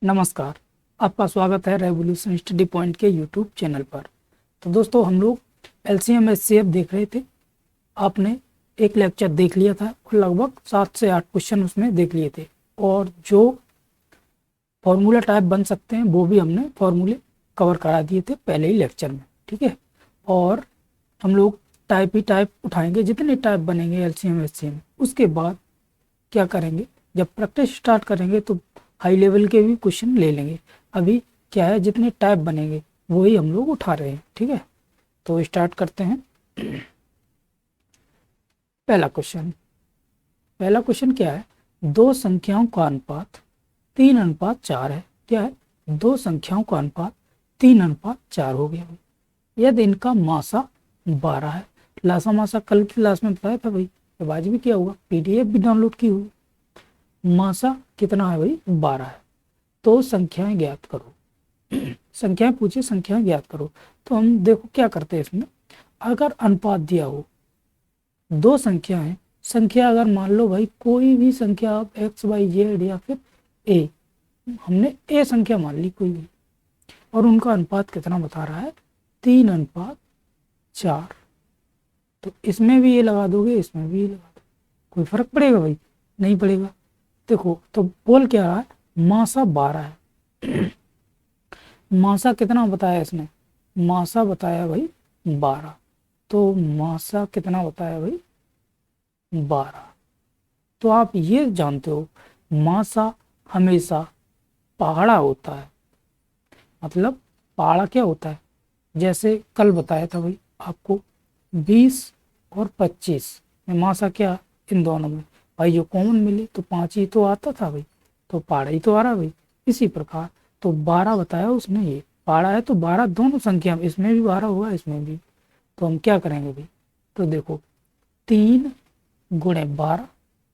नमस्कार। आपका स्वागत है रेवोल्यूशन स्टडी पॉइंट के यूट्यूब चैनल पर। तो दोस्तों, हम लोग एलसीएम एचसीएफ देख रहे थे। आपने एक लेक्चर देख लिया था और लगभग 7 से 8 क्वेश्चन उसमें देख लिए थे, और जो फॉर्मूला टाइप बन सकते हैं वो भी हमने फॉर्मूले कवर करा दिए थे पहले ही लेक्चर में। ठीक है, और हम लोग टाइप ही टाइप उठाएंगे, जितने टाइप बनेंगे एलसीएम एचसीएम। उसके बाद क्या करेंगे, जब प्रैक्टिस स्टार्ट करेंगे तो हाई लेवल के भी क्वेश्चन ले लेंगे। अभी क्या है, जितने टाइप बनेंगे वही हम लोग उठा रहे हैं। ठीक है, तो स्टार्ट करते हैं। पहला क्वेश्चन क्या है, दो संख्याओं का अनुपात 3:4 है। क्या है, दो संख्याओं का अनुपात 3:4 हो गया भाई। यदि इनका मासा 12 है। लासा मासा कल की क्लास में बताया था भाई, आज भी किया हुआ, पीडीएफ भी डाउनलोड की हुई। मासा कितना है भाई, 12 है। तो संख्याएं ज्ञात करो। संख्याएं पूछे, संख्याएं ज्ञात करो। तो हम देखो क्या करते हैं इसमें। अगर अनुपात दिया हो, दो संख्या है, संख्या अगर मान लो भाई कोई भी संख्या, आप एक्स वाई जेड या फिर ए, हमने ए संख्या मान ली कोई भी, और उनका अनुपात कितना बता रहा है, 3:4। तो इसमें भी ये लगा दोगे, इसमें भी ये लगा दोगे, कोई फर्क पड़ेगा भाई, नहीं पड़ेगा। देखो तो बोल क्या रहा है, मासा 12 है। मासा कितना बताया इसने, मासा बताया भाई 12। तो मासा कितना बताया भाई, 12। तो आप ये जानते हो, मासा हमेशा पहाड़ा होता है। मतलब पहाड़ा क्या होता है, जैसे कल बताया था भाई आपको, 20 और 25 में मासा क्या, इन दोनों में भाई जो कॉमन मिले तो 5 ही तो आता था भाई, तो पहाड़ा ही तो आ रहा भाई। इसी प्रकार तो 12 बताया उसने, ये पहाड़ा है तो 12 दोनों संख्या में, इसमें भी 12 हुआ इसमें भी। तो हम क्या करेंगे भाई, तो देखो 3 × 12,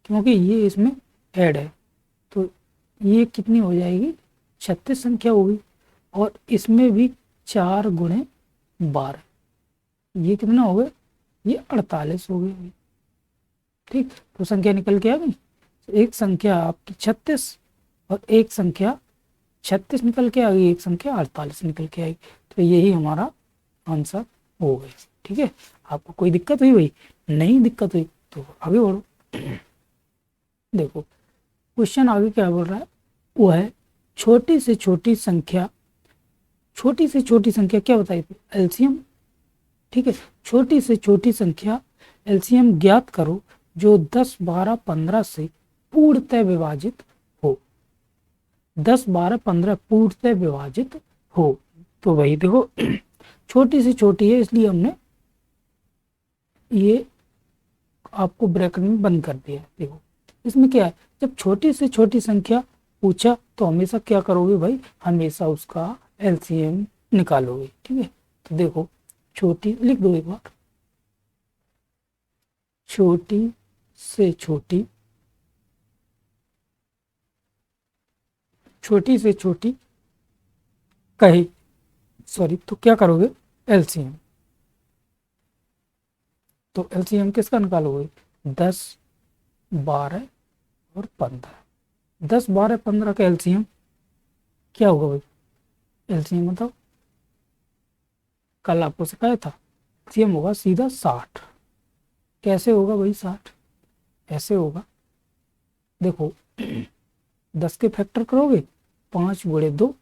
क्योंकि ये इसमें ऐड है, तो ये कितनी हो जाएगी, 36 संख्या होगी। और इसमें भी 4 × 12, ये कितना हो गया, ये 48 हो गया। ठीक, तो संख्या निकल के आ गई। एक संख्या आपकी 36 और एक संख्या 36 निकल के आ गई, एक संख्या 48 निकल के आई। तो यही हमारा आंसर हो गया। ठीक है, आपको कोई दिक्कत हुई भाई, नहीं दिक्कत हुई तो आगे बढ़ो। देखो क्वेश्चन आगे क्या बोल रहा है, वो है छोटी से छोटी संख्या। छोटी से छोटी संख्या क्या बताई थी, एलसीएम। ठीक है, छोटी से छोटी संख्या एलसीएम ज्ञात करो जो 10, 12, 15 से पूर्णतः विभाजित हो। 10, 12, 15 पूर्णतः विभाजित हो। तो वही देखो, छोटी से छोटी है इसलिए हमने ये आपको ब्रैकेट में बंद कर दिया है। देखो इसमें क्या है, जब छोटी से छोटी संख्या पूछा तो हमेशा क्या करोगे भाई, हमेशा उसका एलसीएम निकालोगे। ठीक है, तो देखो छोटी लिख दो एक बार, छोटी से छोटी, छोटी से छोटी कहे, सॉरी, तो क्या करोगे, एलसीएम। तो एलसीएम किसका निकालोगे, 10, 12 और 15। 10, 12, 15 का एलसीएम क्या होगा भाई, एलसीएम बताओ, कल आपको सिखाया था। एलसीएम होगा सीधा 60। कैसे होगा भाई 60, ऐसे होगा, देखो 10 के फैक्टर करोगे 5 × 2,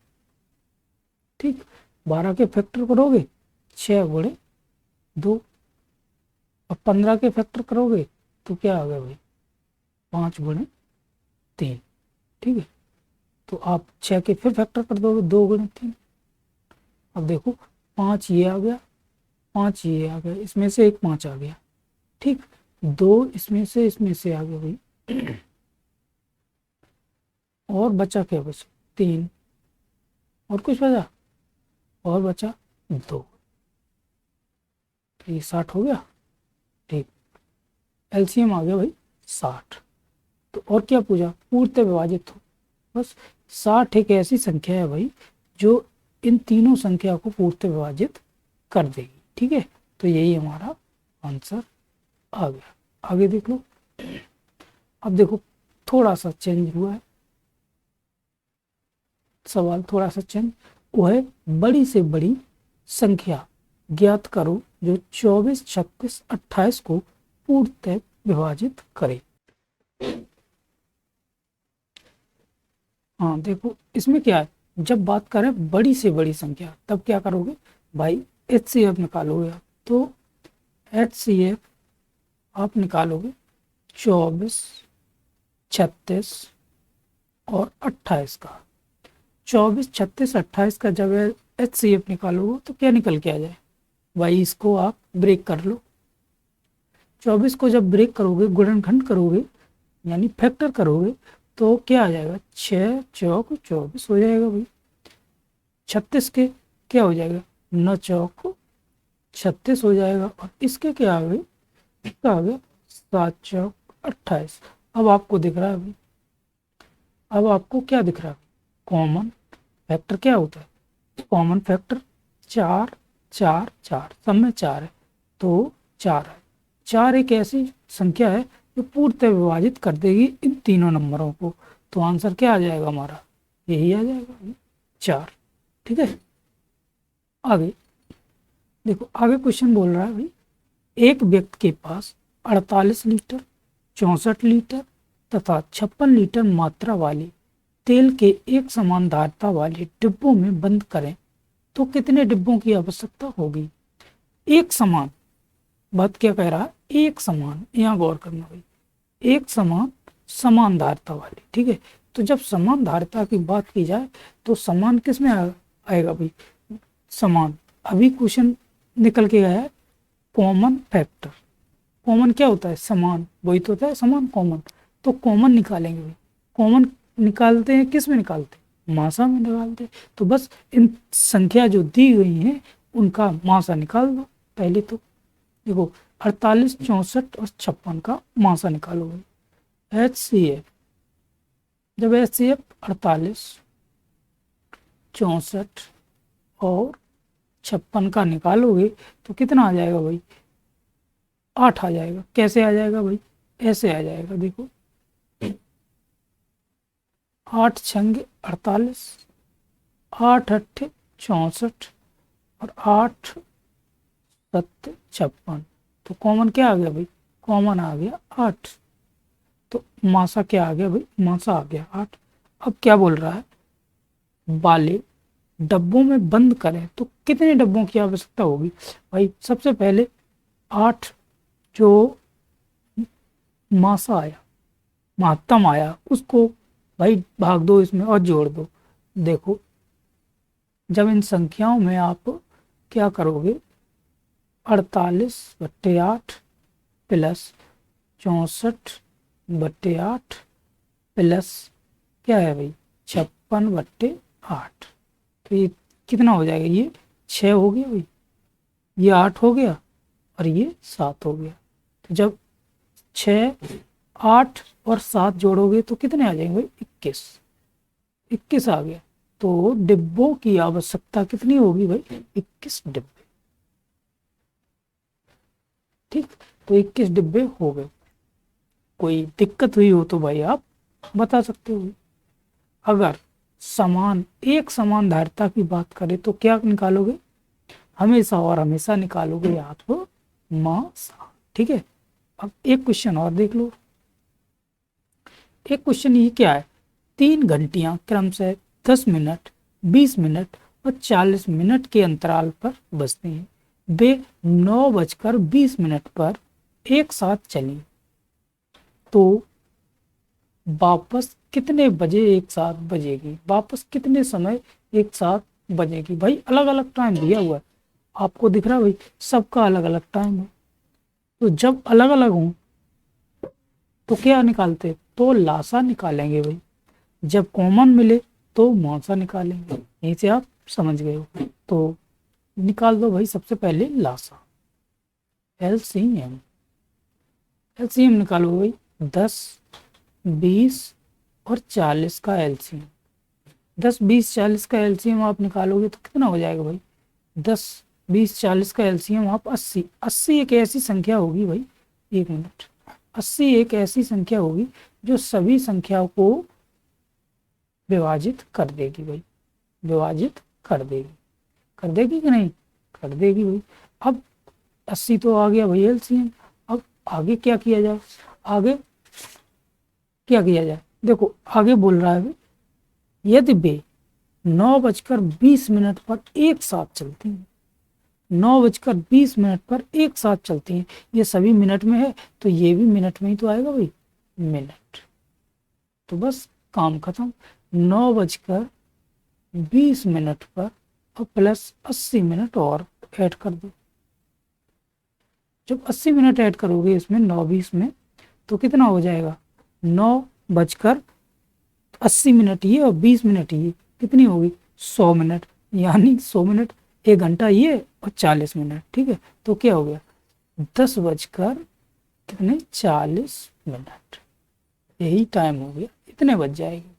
ठीक, 12 के फैक्टर करोगे 6 × 2, और 15 के फैक्टर करोगे तो क्या आ गया भाई, 5 × 3। ठीक है, तो आप 6 के फिर फैक्टर कर दोगे, 2 × 3। अब देखो 5 ये आ गया, 5 ये आ गया, इसमें से एक 5 आ गया। ठीक, 2 इसमें से आ गया भाई, और बचा क्या, बचा 3, और कुछ बचा, और बचा 2। तो ये 60 हो गया। ठीक, एलसीएम आ गया भाई 60। तो और क्या पूछा, पूर्णतः विभाजित हो। बस 60 एक ऐसी संख्या है भाई जो इन तीनों संख्या को पूर्णतः विभाजित कर देगी। ठीक है, तो यही हमारा आंसर आ गया। आगे देख लो। अब देखो थोड़ा सा चेंज हुआ है, सवाल थोड़ा सा चेंज, वो है बड़ी से बड़ी संख्या ज्ञात करो जो 24, 36, 28 को पूर्णतः विभाजित करे। हाँ देखो इसमें क्या है, जब बात करें बड़ी से बड़ी संख्या तब क्या करोगे भाई, HCF निकालोगे आप। तो HCF आप निकालोगे 24, 36 और 28 का। 24, 36, 28 का जब HCF निकालोगे तो क्या निकल के आ जाए भाई, इसको आप ब्रेक कर लो। 24 को जब ब्रेक करोगे, गुणनखंड करोगे यानी फैक्टर करोगे तो क्या आ जाएगा, 6 चौक 24 हो जाएगा भाई। 36 के क्या हो जाएगा, 9 चौक 36 हो जाएगा। और इसके क्या आ गए, इसका आ गया 7 चौक 28। अब आपको दिख रहा है भाई, अब आपको क्या दिख रहा है, कॉमन फैक्टर क्या होता है, कॉमन फैक्टर 4 4 4, सब में 4 है तो 4 है। 4 एक ऐसी संख्या है जो पूर्णतः विभाजित कर देगी इन तीनों नंबरों को। तो आंसर क्या आ जाएगा हमारा, यही आ जाएगा 4। ठीक है, आगे देखो, आगे क्वेश्चन बोल रहा है भाई, एक व्यक्ति के पास 48 लीटर, 64 लीटर तथा 56 लीटर मात्रा वाले तेल के एक समान धारता वाले डिब्बों में बंद करें तो कितने डिब्बों की आवश्यकता होगी। एक समान, बात क्या कह रहा है, एक समान, यहाँ गौर करना भाई, एक समान समान धारता वाली। ठीक है, तो जब समान धारता की बात की जाए तो समान किस में आएगा भाई, समान। अभी क्वेश्चन निकल के गया है कॉमन फैक्टर। कॉमन क्या होता है, समान, वही तो होता है समान कॉमन। तो कॉमन निकालेंगे भाई, कॉमन निकालते हैं किस में निकालते हैं, मासा में निकालते हैं। तो बस इन संख्या जो दी गई हैं उनका मासा निकाल दो पहले। तो देखो 48, 64 और 56 का मासा निकालो भाई। HCF, जब HCF 48, 64 और 56 का निकालोगे तो कितना आ जाएगा भाई, 8 आ जाएगा। कैसे आ जाएगा भाई, ऐसे आ जाएगा, देखो 8 छंगे 48, 8 अट्ठे 64 और 8 सत्ते 56। तो कॉमन क्या आ गया भाई, कॉमन आ गया 8। तो मासा क्या आ गया भाई, मासा आ गया 8। अब क्या बोल रहा है, वाले डब्बों में बंद करें तो कितने डब्बों की आवश्यकता होगी भाई। सबसे पहले 8 जो मासा आया, महत्तम आया, उसको भाई भाग दो इसमें और जोड़ दो। देखो जब इन संख्याओं में आप क्या करोगे, 48/8 प्लस 64/8 प्लस क्या है भाई 56/8, तो ये कितना हो जाएगा, ये 6 हो गया भाई, ये 8 हो गया और ये 7 हो गया। तो जब 6, 8 और 7 जोड़ोगे तो कितने आ जाएंगे भाई, 21 आ गया। तो डिब्बों की आवश्यकता कितनी होगी भाई, 21 डिब्बे। ठीक, तो 21 डिब्बे हो गए। कोई दिक्कत हुई हो तो भाई आप बता सकते हो। अगर समान, एक समान धारिता की बात करें तो क्या निकालोगे, हमेशा और हमेशा निकालोगे आप मासा। ठीक है, अब एक क्वेश्चन और देख लो। एक क्वेश्चन ये क्या है, 3 घंटियां क्रमशः 10 मिनट, 20 मिनट और 40 मिनट के अंतराल पर बजती हैं। वे 9:20 पर एक साथ चली तो वापस कितने बजे एक साथ बजेगी, वापस कितने समय एक साथ बजेगी। भाई अलग अलग टाइम दिया हुआ है, आपको दिख रहा है भाई, सबका अलग अलग टाइम है। तो जब अलग अलग हों तो क्या निकालते, तो लासा निकालेंगे भाई। जब कॉमन मिले तो मासा निकालेंगे। यहीं से आप समझ गए हो। तो निकाल दो भाई, सबसे पहले लासा, LCM। LCM निकालो भाई, 10, 20 और 40 का LCM। 10, 20, 40 का LCM आप निकालोगे तो कितना हो जाएगा भाई, 10, 20, 40 का LCM आप 80। 80 एक ऐसी संख्या होगी भाई, एक मिनट, 80 एक ऐसी संख्या होगी जो सभी संख्याओं को विभाजित कर देगी भाई। विभाजित कर देगी कि नहीं, कर देगी भाई। अब 80 तो आ गया भाई एलसीएम। अब आगे क्या किया जाए, आगे क्या किया जाए, देखो आगे बोल रहा है यदि वे 9:20 पर एक साथ चलती हैं, 9:20 पर एक साथ चलती हैं, ये सभी मिनट में है तो ये भी मिनट में ही तो आएगा भाई, मिनट। तो बस काम खत्म। 9:20 पर और प्लस 80 मिनट और ऐड कर दो। जब 80 मिनट ऐड करोगे इसमें 9:20 में तो कितना हो जाएगा, 9:80 ये और 20 मिनट ये कितनी होगी, 100 मिनट। यानी 100 मिनट, 1 घंटा ये और 40 मिनट। ठीक है, तो क्या हो गया, 10:40 यही टाइम हो गया, इतने बज जाएगी।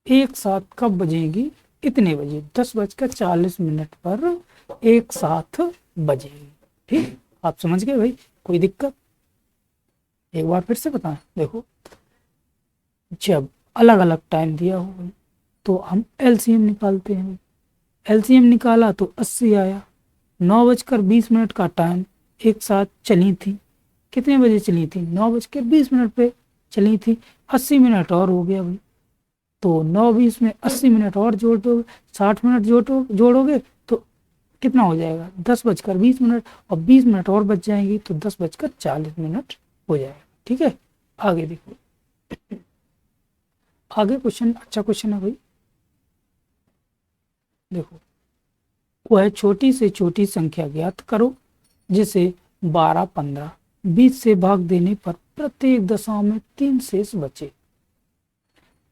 एक साथ कब बजेगी, इतने बजे 10:40 पर एक साथ बजेगी। ठीक, आप समझ गए भाई, कोई दिक्कत? एक बार फिर से बताएं, देखो जब अलग अलग टाइम दिया हो तो हम एलसीएम निकालते हैं। एलसीएम निकाला तो 80 आया। 9:20 का टाइम एक साथ चली थी, कितने बजे चली थी, 9:20 पे चली थी, 80 मिनट और हो गया भाई। तो 9:20 में 80 मिनट और जोड़ दो, 60 मिनट जोड़ोगे तो कितना हो जाएगा, 10:20 और 20 मिनट और बच जाएंगी तो 10:40 हो जाएगा। ठीक है, आगे देखो, आगे क्वेश्चन अच्छा क्वेश्चन है भाई। देखो, वह छोटी से छोटी संख्या ज्ञात करो जिसे 12, 15, 20 से भाग देने पर प्रत्येक दशा में 3 शेष बचे।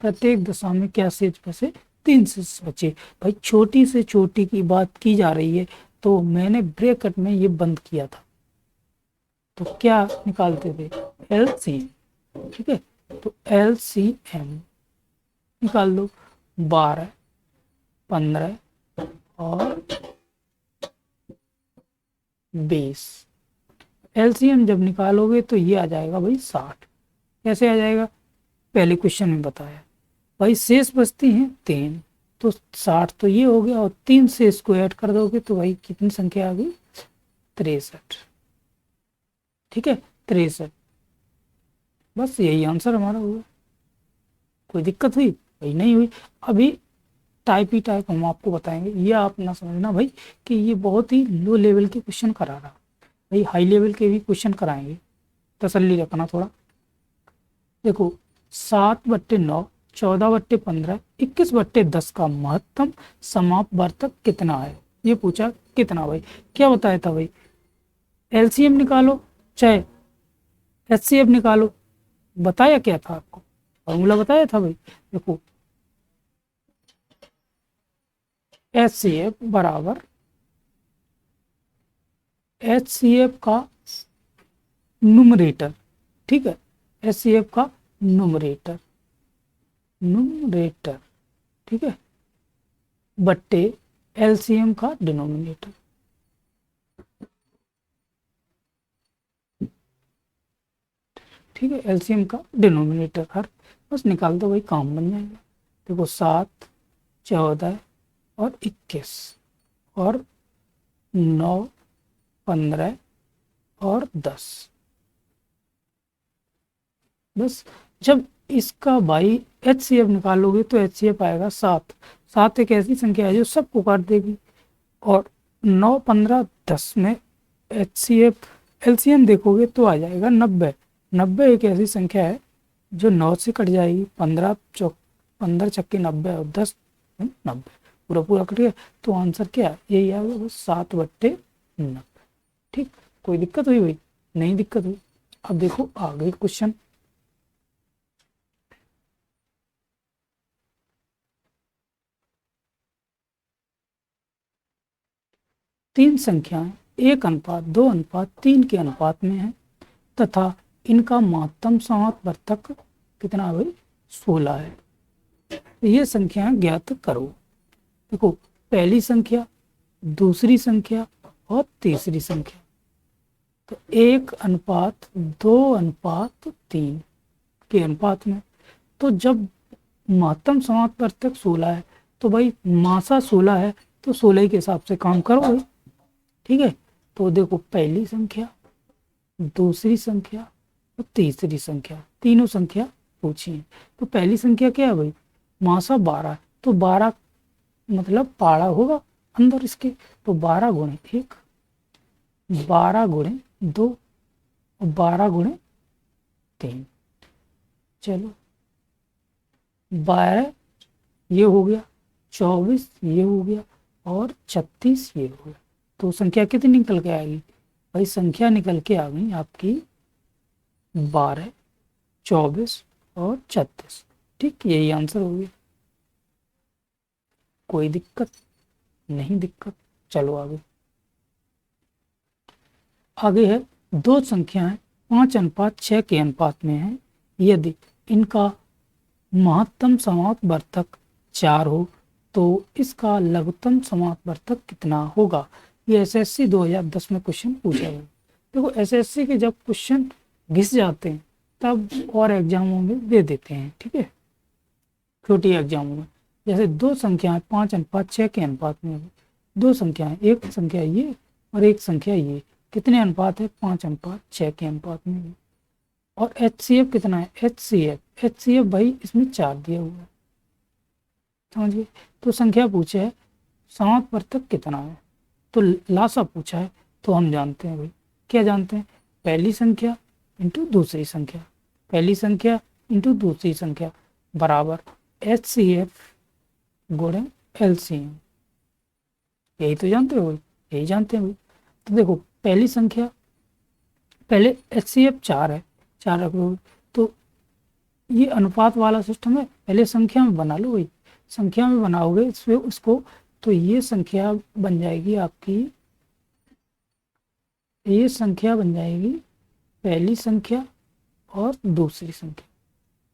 प्रत्येक दशा में क्या शेष बचे, 3 शेष बचे। भाई छोटी से छोटी की बात की जा रही है तो मैंने ब्रैकेट में ये बंद किया था, तो क्या निकालते थे, एलसीएम। ठीक है, तो एलसीएम निकाल दो, 12, 15 और 20। एलसीएम जब निकालोगे तो ये आ जाएगा भाई 60। कैसे आ जाएगा, पहले क्वेश्चन में बताया भाई शेष बचती हैं 3, तो 60 तो ये हो गया और 3 शेष को ऐड कर दोगे तो भाई कितनी संख्या आ गई, 63। ठीक है, 63। बस यही आंसर हमारा हुआ। कोई दिक्कत हुई भाई, नहीं हुई। अभी टाइप ही टाइप हम आपको बताएंगे, ये आप ना समझना भाई कि ये बहुत ही लो लेवल के क्वेश्चन करा रहा, भाई हाई लेवल के भी क्वेश्चन कराएंगे, तसल्ली रखना थोड़ा। देखो 7/9, 14/15, 21/10 का महत्तम समाप्त वर्तक कितना है, ये पूछा कितना भाई। क्या बताया था भाई, एलसीएम निकालो चाहे एचसीएफ निकालो, बताया क्या था आपको, फॉर्मूला बताया था भाई। देखो एचसीएफ बराबर एचसीएफ का न्यूमरेटर, ठीक है, एचसीएफ का न्यूमरेटर, ठीक है, बट्टे एलसीएम का डिनोमिनेटर। ठीक है, एलसीएम का डिनोमिनेटर हर, बस निकाल दो भाई, काम बन जाएगा। देखो 7, 14 और 21 और 9, 15 और 10। बस जब इसका भाई एचसीएफ निकालोगे तो एचसीएफ आएगा 7। 7 एक ऐसी संख्या है जो सबको काट देगी, और 9, 15, 10 में एचसीएफ एलसीएम देखोगे तो आ जाएगा 90। 90 एक ऐसी संख्या है जो 9 से कट जाएगी, 15 छक्के 90 और 10 90, पूरा पूरा कट गया। तो आंसर क्या है, यही आ गया, बस 7/90। ठीक, कोई दिक्कत हुई भाई, नहीं दिक्कत हुई। अब देखो आगे क्वेश्चन, तीन संख्याएं 1:2:3 के अनुपात में है तथा इनका महत्तम समाप्त वर्तक कितना है भाई, 16 है। तो ये संख्याएं ज्ञात करो। देखो पहली संख्या, दूसरी संख्या और तीसरी संख्या, तो 1:2:3 के अनुपात में। तो जब महत्तम समाप्त वर्तक 16 है तो भाई मासा 16 है तो 16 के हिसाब से काम करो भाई। ठीक है, तो देखो पहली संख्या, दूसरी संख्या और तीसरी संख्या, तीनों संख्या पूछी है। तो पहली संख्या क्या है भाई, मासा 12 है, तो 12 मतलब पाड़ा होगा अंदर इसके, तो 12 गुणे 1, 12 गुणे 2 और 12 गुणे 3। चलो 12 ये हो गया, 24 ये हो गया और 36 ये हो गया। तो संख्या कितनी निकल के आएगी भाई, संख्या निकल के आ गई आपकी 12, 24 और 36। ठीक, यही आंसर हो गया। कोई दिक्कत नहीं, दिक्कत। चलो आगे। आगे है दो संख्याएं 5:6 के अनुपात में है, यदि इनका महत्तम समापवर्तक 4 हो तो इसका लघुत्तम समापवर्तक कितना होगा। ये एसएससी 2010 में क्वेश्चन पूछा गया। देखो एसएससी के जब क्वेश्चन घिस जाते हैं तब और एग्जामों में दे देते हैं। ठीक है, छोटी एग्जामों में, जैसे दो संख्याएं 5:6 के अनुपात में, दो संख्याएं, एक संख्या ये और एक संख्या ये, कितने अनुपात है, 5:6 के अनुपात में। और HCF कितना है, HCF भाई इसमें 4 दिया हुआ है, समझिए। तो संख्या पूछा है समापवर्तक कितना है, तो लासा पूछा है, तो हम जानते हैं भाई, क्या जानते हैं, पहली संख्या इंटू दूसरी संख्या, पहली संख्या इंटू दूसरी संख्या बराबर HCF गुणे LCM। यही तो जानते हो भाई, यही जानते हैं भाई। तो देखो पहली संख्या, पहले HCF 4 है, 4 रख लो, तो ये अनुपात वाला सिस्टम है, पहले संख्या में बना लो भाई, संख्या में बनाओगे इसमें उसको, तो ये संख्या बन जाएगी आपकी, ये संख्या बन जाएगी पहली संख्या और दूसरी संख्या।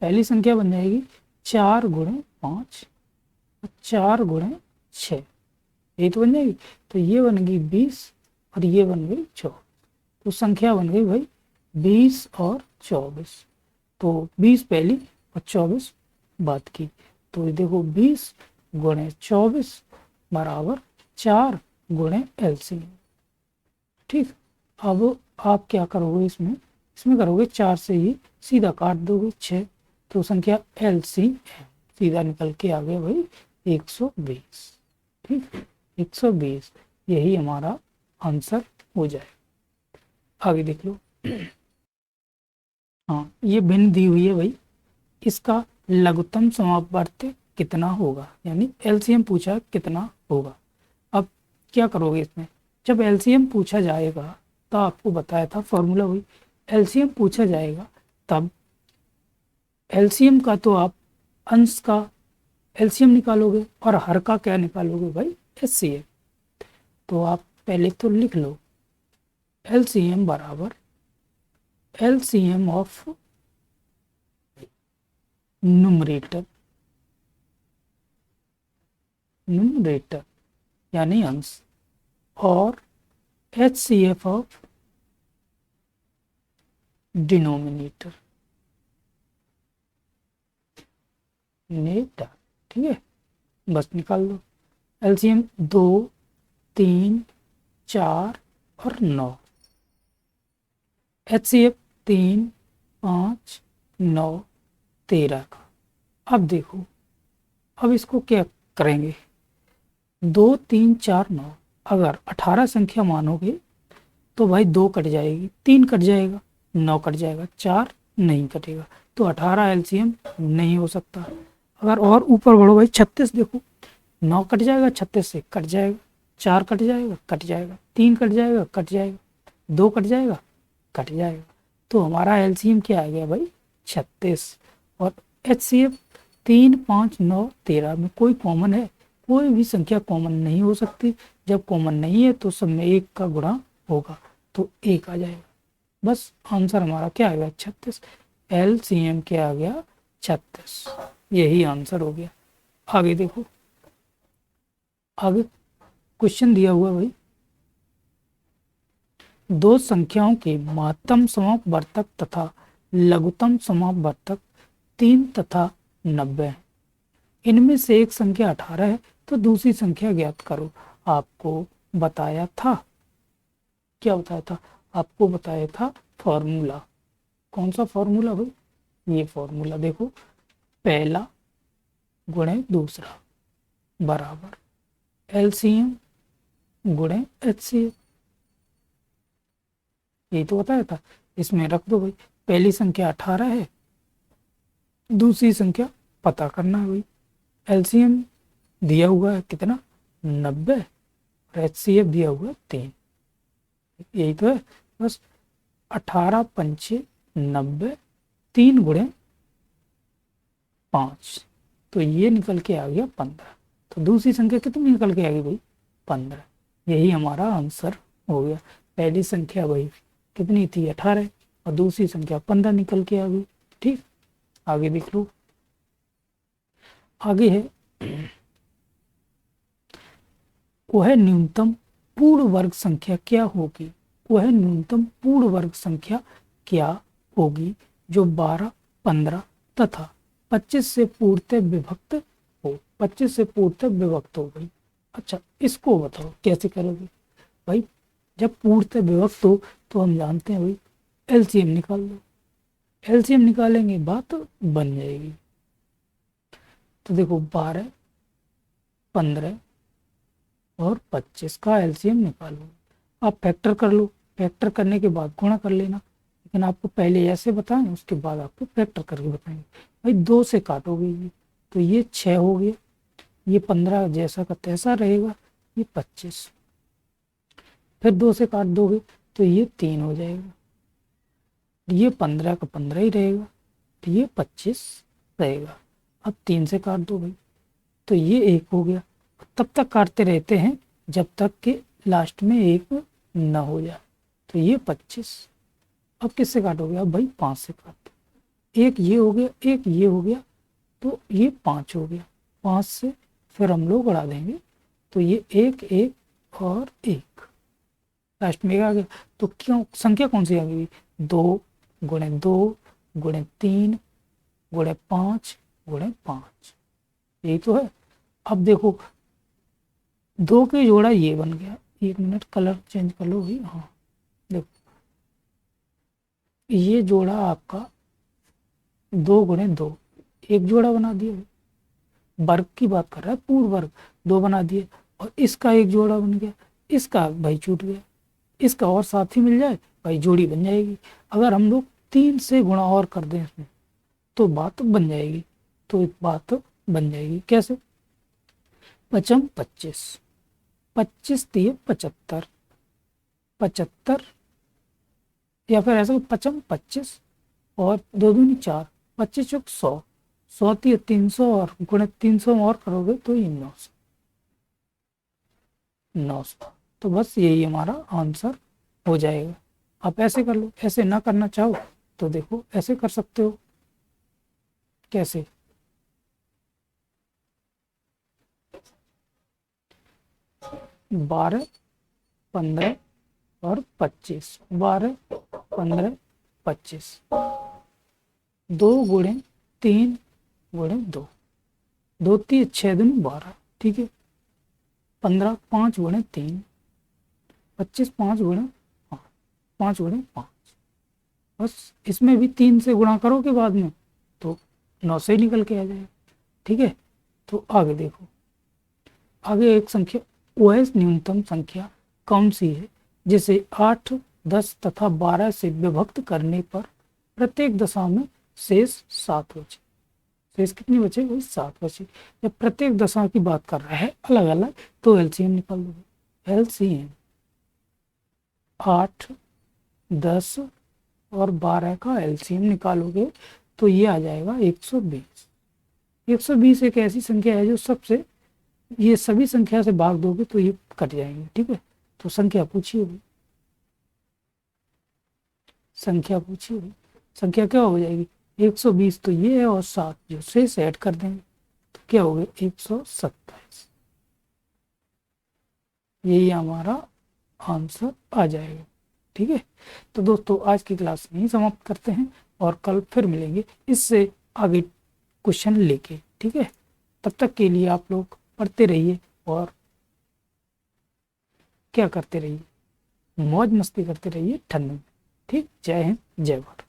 पहली संख्या बन जाएगी 4 गुणे 5 और 4 गुणे 6, यही तो बन जाएगी। तो ये बन गई 20 और ये बन गई 24, तो संख्या बन गई भाई 20 और 24। तो 20 पहली और 24 बाद की, तो देखो 20 गुणे 24 बराबर 4 गुणे LCM। ठीक, अब आप क्या करोगे, इसमें करोगे 4 से ही सीधा काट दोगे 6, तो संख्या LCM सीधा निकल के आ गया भाई 120। ठीक, 120 यही हमारा आंसर हो जाए। आगे देख लो। हाँ, ये भिन्न दी हुई है भाई, इसका लघुत्तम समापवर्तक कितना होगा, यानी LCM पूछा कितना होगा। अब क्या करोगे इसमें, जब LCM पूछा जाएगा तो आपको बताया था फॉर्मूला, वही LCM पूछा जाएगा तब LCM का तो आप अंश का LCM निकालोगे और हर का क्या निकालोगे भाई, HCF। तो आप पहले तो लिख लो LCM बराबर LCM ऑफ न्यूमरेटर यानी अंश, और HCF ऑफ डिनोमिनेटर। ठीक है, बस निकाल लो। LCM 2, 3, 4 और 9, HCF 3, 5, 9, 13 का। अब देखो, अब इसको क्या करेंगे, 2, 3, 4, 9, अगर 18 संख्या मानोगे तो भाई 2 कट जाएगी, 3 कट जाएगा, 9 कट जाएगा, 4 नहीं कटेगा, तो 18 LCM नहीं हो सकता। अगर और ऊपर बढ़ो भाई 36, देखो 9 कट जाएगा, 36 से कट जाएगा, 4 कट जाएगा, कट जाएगा, 3 कट जाएगा, कट जाएगा, 2 कट जाएगा, कट जाएगा, तो हमारा LCM क्या आ गया भाई 36। और HCF 3, 5, 9, 13 में कोई कॉमन है, कोई भी संख्या कॉमन नहीं हो सकती, जब कॉमन नहीं है तो सब में 1 का गुणा होगा, तो 1 आ जाएगा। बस आंसर हमारा क्या आ गया 36, LCM क्या आ गया 36, यही आंसर हो गया। आगे देखो, आगे क्वेश्चन दिया हुआ भाई, दो संख्याओं के महत्तम समापवर्तक तथा लघुत्तम समापवर्तक 3 तथा 90 है। इनमें से एक संख्या 18 है तो दूसरी संख्या ज्ञात करो। आपको बताया था, क्या बताया था? आपको बताया था फॉर्मूला। कौन सा फॉर्मूला भाई? ये फॉर्मूला देखो, पहला गुणे दूसरा बराबर एलसीएम गुणे एचसीएफ। यही तो बताया था। इसमें रख दो भाई, पहली संख्या 18 है, दूसरी संख्या पता करना है भाई। एलसीएम दिया हुआ है कितना? 90, और एचसीएफ दिया हुआ है 3। यही तो है बस। 18 पंचे 90, 3 गुणे 5, तो ये निकल के आ गया 15। तो दूसरी संख्या कितनी निकल के आ गई भाई? 15। यही हमारा आंसर हो गया। पहली संख्या भाई कितनी थी? 18, और दूसरी संख्या 15 निकल के आ गई। ठीक, आगे देख लो। आगे है वह न्यूनतम पूर्ण वर्ग संख्या क्या होगी? वह न्यूनतम पूर्ण वर्ग संख्या क्या होगी जो 12, 15 तथा 25 से पूर्णतः विभक्त हो? 25 से पूर्णतः विभक्त हो भाई। अच्छा, इसको बताओ कैसे करोगे भाई? जब पूर्णतः विभक्त हो तो हम जानते हैं भाई, एलसीएम निकाल लो। एलसीएम निकालेंगे बात बन जाएगी। तो देखो 12, 15 और 25 का एलसीएम निकालो। आप फैक्टर कर लो, फैक्टर करने के बाद गुणा कर लेना। लेकिन आपको पहले ऐसे बताएं, उसके बाद आपको फैक्टर करके बताएंगे। भाई 2 से काटोगे ये, तो ये 6 हो गया, ये 15 जैसा का तैसा रहेगा, ये 25। फिर 2 से काट दोगे तो ये 3 हो जाएगा, ये 15 का 15 ही रहेगा, तो ये 25 रहेगा। अब 3 से काट दो भाई, तो ये 1 हो गया। तब तक काटते रहते हैं जब तक कि लास्ट में 1 न हो जाए, तो ये 25। अब किससे काटोगे? अब भाई 5 से काट दो। एक ये हो गया, एक ये हो गया, तो ये 5 हो गया। 5 से फिर हम लोग बढ़ा देंगे, तो ये 1, 1 और 1, लास्ट में 1 आ गया। तो क्यों संख्या कौन सी आ गई? 2 गुणे 2 गुणे 3 गुणे 5 गुणे 5, यही तो है। अब देखो 2 के जोड़ा ये बन गया। 1 मिनट, कलर चेंज कर लो भाई। हाँ देखो, ये जोड़ा आपका 2 गुणे 2, एक जोड़ा बना दिया। वर्ग की बात कर रहा है, पूर्ण वर्ग 2 बना दिए, और इसका एक जोड़ा बन गया, इसका भाई छूट गया, इसका और साथी मिल जाए भाई जोड़ी बन जाएगी। अगर हम लोग 3 से गुणा और कर दें इसमें तो बात बन जाएगी। तो बात बन जाएगी कैसे? 5 25, 25 दिए 75, 75, या फिर ऐसा 5 25 और 2 दूनी 4, 25 चौक 100, 100 दिए 300, और गुणे 300 और करोगे तो ये 900, 900। तो बस यही हमारा आंसर हो जाएगा। आप ऐसे कर लो, ऐसे ना करना चाहो तो देखो ऐसे कर सकते हो। कैसे? 12, 15 और 25, 12, 15, 25, 2 गुणे 3 गुणे 2, 2 3 6 दूनी 12, ठीक है। 15 5 गुणे 3, 25 5 गुणे 5, 5 गुणे 5। बस इसमें भी 3 से गुणा करोगे बाद में तो 9 से ही निकल के आ जाएगा, ठीक है। तो आगे देखो, आगे एक संख्या, वह न्यूनतम संख्या कौन सी है जिसे 8, 10 तथा 12 से विभक्त करने पर प्रत्येक दशा में शेष 7 बचे? शेष कितनी बचे? वही 7 बचे। जब प्रत्येक दशा की बात कर रहा है अलग अलग, तो एलसीएम निकाल दो। एलसीएम 8, 10 और 12 का एलसीएम निकालोगे तो ये आ जाएगा 120। 120 एक ऐसी संख्या है जो सबसे, ये सभी संख्या से भाग दोगे तो ये कट जाएंगे, ठीक है। तो संख्या पूछिए भाई, संख्या पूछिए भाई। संख्या क्या हो जाएगी? 120 तो ये है, और 7 जो शेष ऐड कर देंगे तो क्या हो गया? 127। यही हमारा आंसर आ जाएगा, ठीक है। तो दोस्तों आज की क्लास यहीं समाप्त करते हैं, और कल फिर मिलेंगे इससे आगे क्वेश्चन लेके, ठीक है। तब तक के लिए आप लोग पढ़ते रहिए और क्या करते रहिए, मौज मस्ती करते रहिए ठंड में। ठीक, जय हिंद, जय भारत।